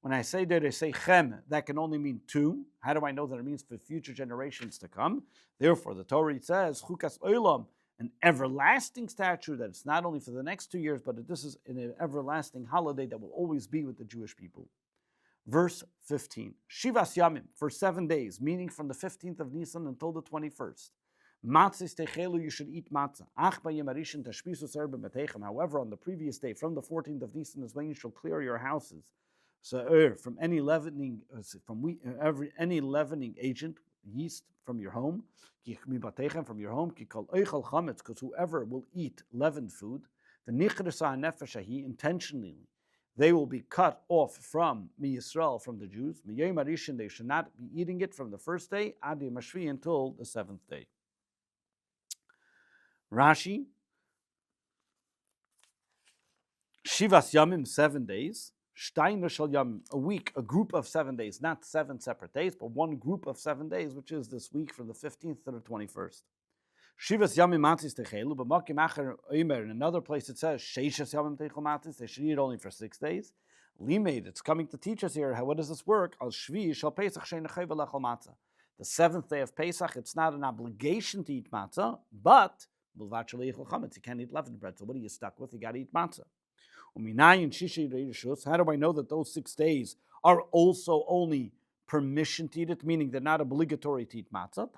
when I say chem, that can only mean 2. How do I know that it means for future generations to come? Therefore, the Torah says, Chukas Olam, an everlasting statute that it's not only for the next 2 years, but this is an everlasting holiday that will always be with the Jewish people. Verse 15, Shivas Yamim, for 7 days, meaning from the 15th of Nisan until the 21st. Matzis techelu, you should eat matzah. Ach bayim arishin tashpisu serbe metechem. However, on the previous day, from the 14th of Nisan, is when you shall clear your houses. So from any leavening, any leavening agent, yeast from your home, from your home, because whoever will eat leavened food, the nichadasa nefesh intentionally, they will be cut off from Yisrael, from the Jews. Miyayim arishin, they should not be eating it from the first day, adi mashvi, until the 7th day. Rashi, Shivas Yamim, 7 days. Stein Shal Yamim, a week, a group of 7 days, not 7 separate days, but one group of 7 days, which is this week from the 15th to the 21st. Shivas Yamim Matzis Techelu, but Makim Acher Omer, in another place it says, Sheishas Yamim Techel Matzis, they should eat only for 6 days. Limeid, it's coming to teach us here, how does this work? Al Shvi Shal Pesach Shein Nechayv Lechol Matzah. The 7th day of Pesach, it's not an obligation to eat matzah, but you can't eat leavened bread, so what are you stuck with? You got to eat matzah. How do I know that those 6 days are also only permission to eat it, meaning they're not obligatory to eat matzah?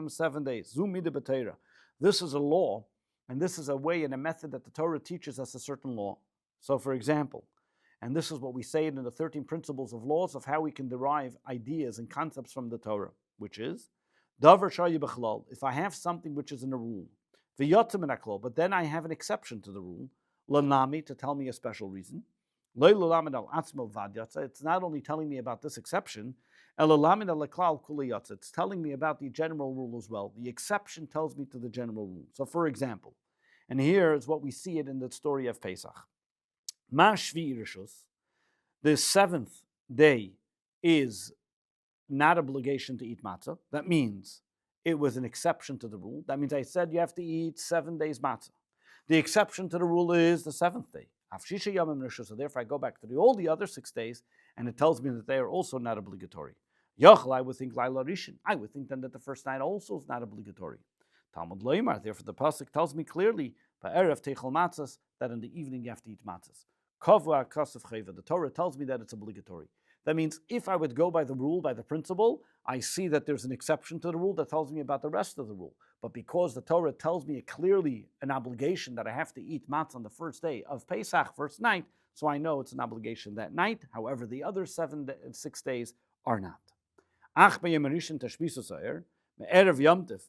7 days. This is a law, and this is a way and a method that the Torah teaches us a certain law. So, for example, and this is what we say in the 13 principles of laws of how we can derive ideas and concepts from the Torah, which is, if I have something which is in a rule, but then I have an exception to the rule, lanami, to tell me a special reason. It's not only telling me about this exception, it's telling me about the general rule as well. The exception tells me to the general rule. So, for example, and here is what we see it in the story of Pesach. The 7th day is not obligation to eat matzah. That means it was an exception to the rule. That means I said you have to eat 7 days matzah. The exception to the rule is the 7th day. So therefore I go back to all the other 6 days, and it tells me that they are also not obligatory. I would think Laila Rishon. I would think then that the first night also is not obligatory. Talmud Loimar, therefore the pasuk tells me clearly, that in the evening you have to eat matzahs. The Torah tells me that it's obligatory. That means if I would go by the rule, by the principle, I see that there's an exception to the rule that tells me about the rest of the rule. But because the Torah tells me clearly an obligation that I have to eat matzah on the first day of Pesach, first night, so I know it's an obligation that night. However, the other 6 days are not.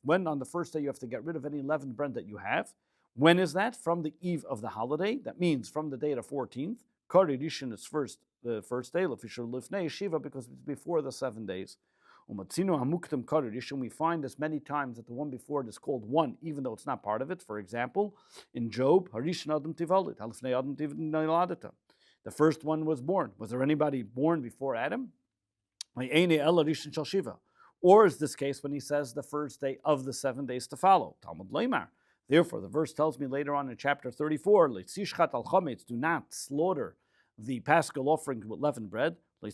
When on the first day you have to get rid of any leavened bread that you have. When is that? From the eve of the holiday. That means from the day of the 14th. Kari Rishon is the first day, Lifnei Shiva, because it's before the 7 days. We find this many times that the one before it is called 1, even though it's not part of it. For example, in Job, the first one was born. Was there anybody born before Adam? Or is this case when he says the first day of the 7 days to follow? Talmud Leimar. Therefore, the verse tells me later on in chapter 34, do not slaughter the Paschal offering with leavened bread. You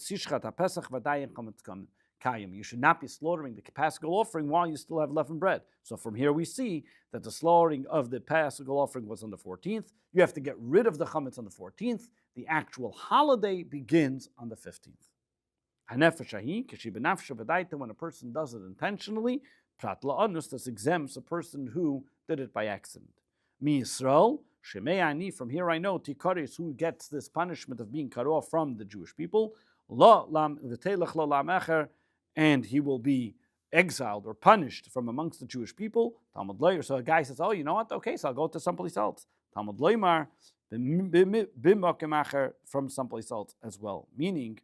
should not be slaughtering the Paschal offering while you still have leavened bread. So from here we see that the slaughtering of the Paschal offering was on the 14th. You have to get rid of the chametz on the 14th. The actual holiday begins on the 15th. When a person does it intentionally, this exempts a person who did it by accident. Mi Yisrael, Shemei, from here I know Tikaris, who gets this punishment of being cut off from the Jewish people, and he will be exiled or punished from amongst the Jewish people. Talmud Loimar. So a guy says, "Oh, you know what? Okay, so I'll go to someplace else." Talmud Loimar, from someplace else as well. Meaning,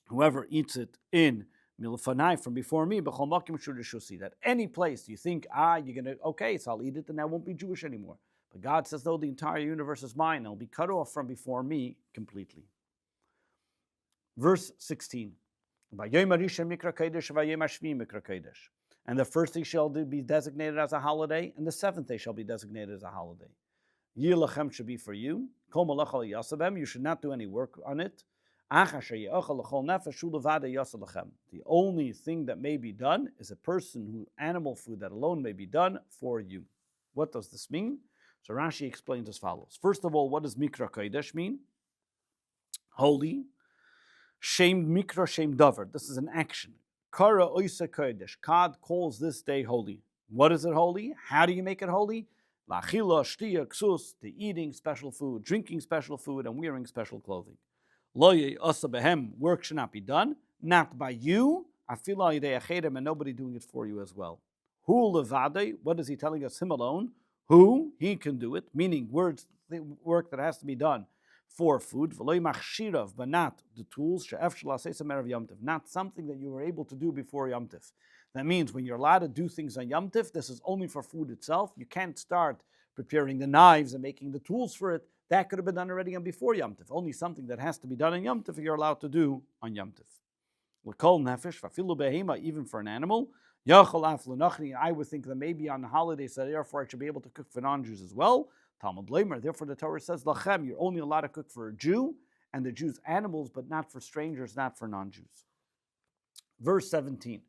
whoever eats it in Milfanai from before me, that any place you think, you're gonna, okay, so I'll eat it and I won't be Jewish anymore. But God says, no, the entire universe is mine. I'll be cut off from before me completely. Verse 16. And the first day shall be designated as a holiday, and the 7th day shall be designated as a holiday. Yilachem should be for you. You should not do any work on it. The only thing that may be done is a person who animal food that alone may be done for you. What does this mean? So Rashi explains as follows. First of all, what does Mikra Kodesh mean? Holy. Shem Mikra Shem Davar. This is an action. Kara Oisa Kodesh. God calls this day holy. What is it holy? How do you make it holy? Lachila, shtiya, ksus, the eating special food, drinking special food, and wearing special clothing. Loye asa behem, work should not be done, not by you, afila yidei achedem, and nobody doing it for you as well. Hu levade, what is he telling us? Him alone. Who? He can do it, meaning work that has to be done for food. V'loy machshirav, but not the tools, she'ef sh'lasei samer of Yom Tov, not something that you were able to do before Yom Tov. That means when you're allowed to do things on Yom Tov, this is only for food itself. You can't start preparing the knives and making the tools for it. That could have been done already on before Yom Tov. Only something that has to be done on Yom Tov you're allowed to do on Yom Tov. L'kol nefesh, fafilu behema, even for an animal. Yachol af l'nachni, I would think that maybe on the holidays, so therefore I should be able to cook for non-Jews as well. Talmud Leimer, therefore the Torah says, lachem, you're only allowed to cook for a Jew and the Jews' animals, but not for strangers, not for non-Jews. Verse 17.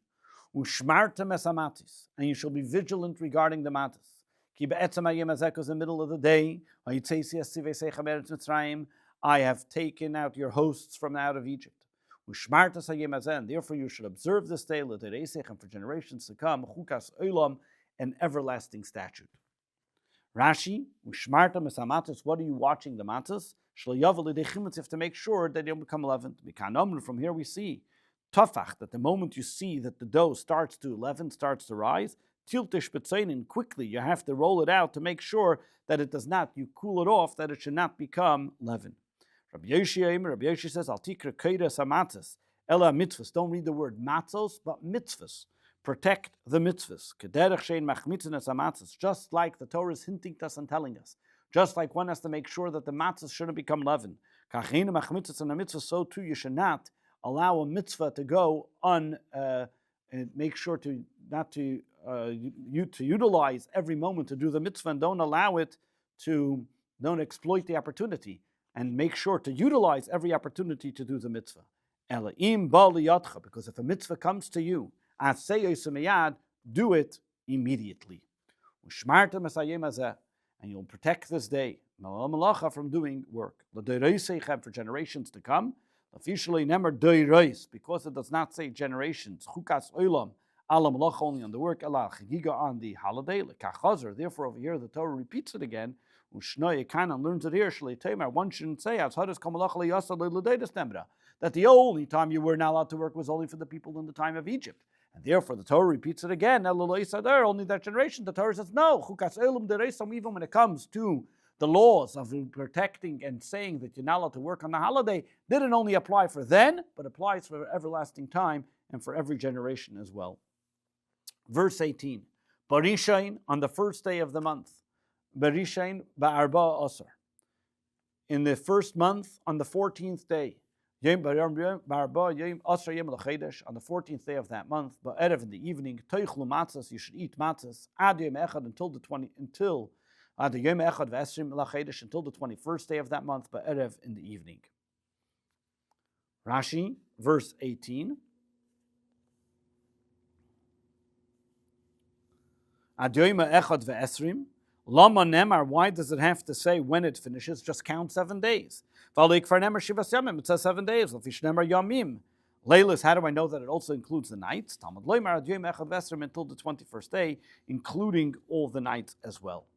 Ushmartem es hamatis, and you shall be vigilant regarding the matis. Ki be'etzem hayem hazekos in the middle of the day, hayitzesi esivesechem eretz Mitzrayim, I have taken out your hosts from out of Egypt. Ushmartes hayem hazeh, and therefore you should observe this day, l'dereisechem, for generations to come, chukas olam, an everlasting statute. Rashi, Ushmartem es hamatis, what are you watching the matis? Shlo yavel l'deichimitz, you have to make sure that they don't become leavened. From here we see Tafach, that the moment you see that the dough starts to leaven, starts to rise, tiltish betzainin, quickly you have to roll it out to make sure that it does not, you cool it off, that it should not become leaven. Rabbi Yoshi says, Al tikra keidas hamatzos, ela mitzvahs. Don't read the word matzos, but mitzvahs. Protect the mitzvahs. Kederech shein machmitzin es hamatzos, just like the Torah is hinting to us and telling us. Just like one has to make sure that the matzos shouldn't become leaven. Kachein machmitzos and a mitzvah, so too you should not allow a mitzvah to go on, and make sure to not to utilize every moment to do the mitzvah, and don't allow it to, don't exploit the opportunity, and make sure to utilize every opportunity to do the mitzvah. Elaim ba'liyatcha, because if a mitzvah comes to you, do it immediately. And you'll protect this day from doing work for generations to come. Because it does not say generations, chukas olam, alam loch, only on the work, elah chagiga, on the holiday, lekachazar. Therefore, over here the Torah repeats it again. Ushnoy Kanan learns it here. Shlei Tamar. One shouldn't say that the only time you were not allowed to work was only for the people in the time of Egypt, and therefore the Torah repeats it again. Only that generation. The Torah says no. Chukas olam dereisam. Even when it comes to the laws of protecting and saying that you're not allowed to work on the holiday, didn't only apply for then, but applies for everlasting time and for every generation as well. Verse 18. Barishain, on the first day of the month. Barishain ba'arba asar. In the first month, on the 14th day. On the 14th day of that month, ba'erev, in the evening, toichlu matzahs, you should eat matzahs, ad yom echad, until the 21st day of that month, ba'erev, in the evening. Rashi, verse 18. Ad yom echad ve'esrim. Lama nemar, why does it have to say when it finishes? Just count 7 days. It says 7 days. Leilis, how do I know that it also includes the nights? Talmud Loimar ad yom echad ve'esrim, until the 21st day, including all the nights as well.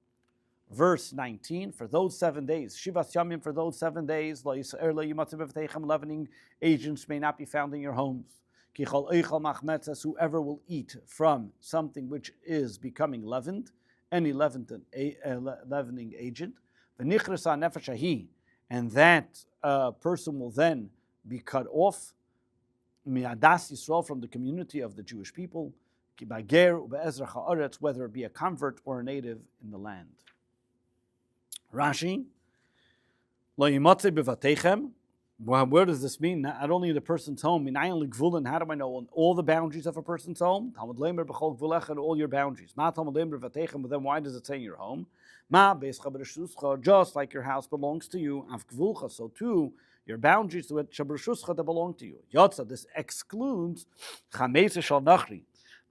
Verse 19, for those 7 days, Shivas Yamim, for those 7 days, leavening agents may not be found in your homes. Whoever will eat from something which is becoming leavened, any leavening agent, and that person will then be cut off mi'adas Yisrael, from the community of the Jewish people, whether it be a convert or a native in the land. Rashi, lo yimatze bevatechem. Where does this mean? Not only in the person's home. How do I know on all the boundaries of a person's home? Talmud Leimer b'chol gvulecha, all your boundaries. Ma Talmud Leimer bevatechem. But then why does it say in your home? Ma beischa b'reshuscha, just like your house belongs to you. Av gvulcha, so too your boundaries to it, shabrashuscha, that belong to you. Yotza, this excludes chamesa shal nachri,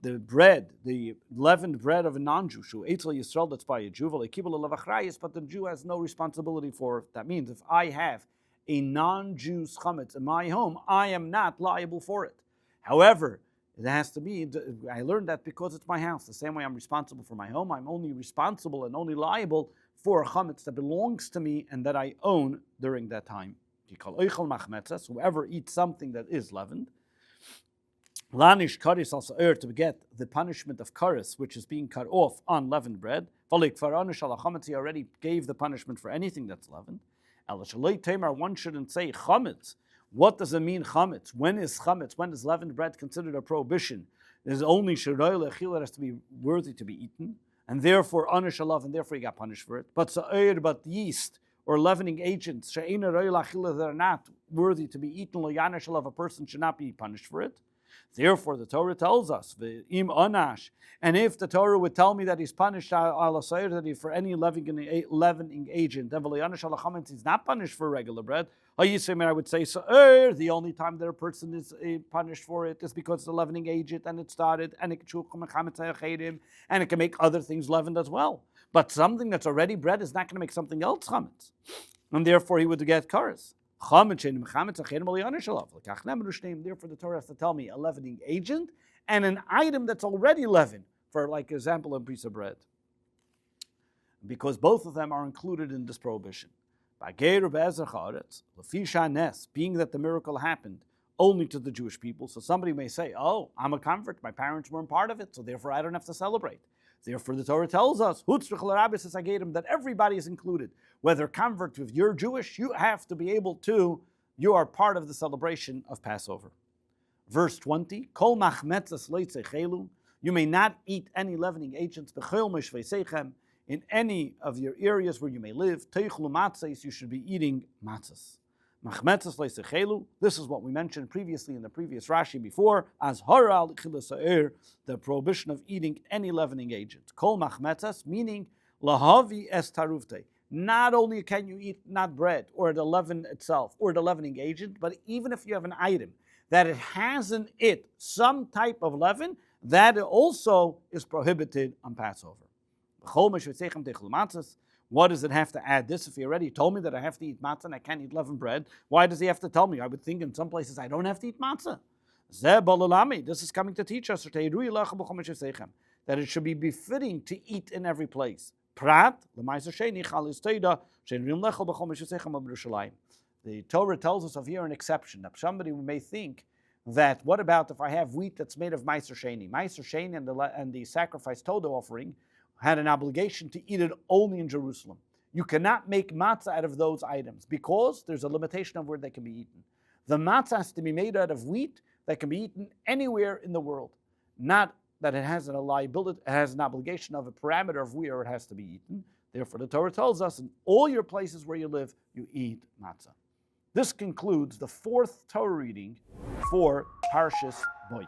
the bread, the leavened bread of a non-Jew, shu eitzel Yisrael, that's by a Jew, but the Jew has no responsibility for it. That means if I have a non-Jew's chametz in my home, I am not liable for it. However, it has to be, I learned that because it's my house. The same way I'm responsible for my home, I'm only responsible and only liable for a chametz that belongs to me and that I own during that time. Whoever eats something that is leavened, Lanish karis also to get the punishment of karis, which is being cut off on leavened bread. He already gave the punishment for anything that's leavened. One shouldn't say chametz. What does it mean chametz? When is chametz? When is leavened bread considered a prohibition? There's only shirayla achila, it has to be worthy to be eaten, and therefore anish alav, and therefore you got punished for it. But sa'ir, but yeast or leavening agents, she'ena rayla achila, that are not worthy to be eaten, lo yanish alav, a person should not be punished for it. Therefore, the Torah tells us, im anash, and if the Torah would tell me that he's punished ala sayr, that he for any leavening agent, then he's not punished for regular bread. I would say, the only time that a person is punished for it is because it's a leavening agent and it started, and it can make other things leavened as well. But something that's already bread is not going to make something else chametz, and therefore he would get kares. Therefore, the Torah has to tell me a leavening agent and an item that's already leavened, for like example, a piece of bread. Because both of them are included in this prohibition. Being that the miracle happened only to the Jewish people, so somebody may say, oh, I'm a convert, my parents weren't part of it, so therefore I don't have to celebrate. Therefore, the Torah tells us that everybody is included. Whether convert, if you're Jewish, you have to be able to, you are part of the celebration of Passover. Verse 20, Kol machmetzas lo yitzechelu, you may not eat any leavening agents, in any of your areas where you may live. Teichlu matzahs, you should be eating matzahs. Machmetzas lo yitzechelu, this is what we mentioned previously in the previous Rashi before, as hara l'chilas ha'er, the prohibition of eating any leavening agent. Kol machmetzas, meaning lahavi es taruvte. Not only can you eat not bread or the leaven itself or the leavening agent, but even if you have an item that it has in it some type of leaven, that also is prohibited on Passover. What does it have to add this? If he already told me that I have to eat matzah and I can't eat leavened bread, why does he have to tell me? I would think in some places I don't have to eat matzah. This is coming to teach us that it should be befitting to eat in every place. The Torah tells us of here an exception. Now, somebody may think that, what about if I have wheat that's made of Meiser Sheni? Meiser Sheni and the sacrifice Todah offering had an obligation to eat it only in Jerusalem. You cannot make matzah out of those items because there's a limitation of where they can be eaten. The matzah has to be made out of wheat that can be eaten anywhere in the world, not that it has a liability, it has an obligation of a parameter of where it has to be eaten. Therefore, the Torah tells us in all your places where you live, you eat matzah. This concludes the fourth Torah reading for Parshas Bo.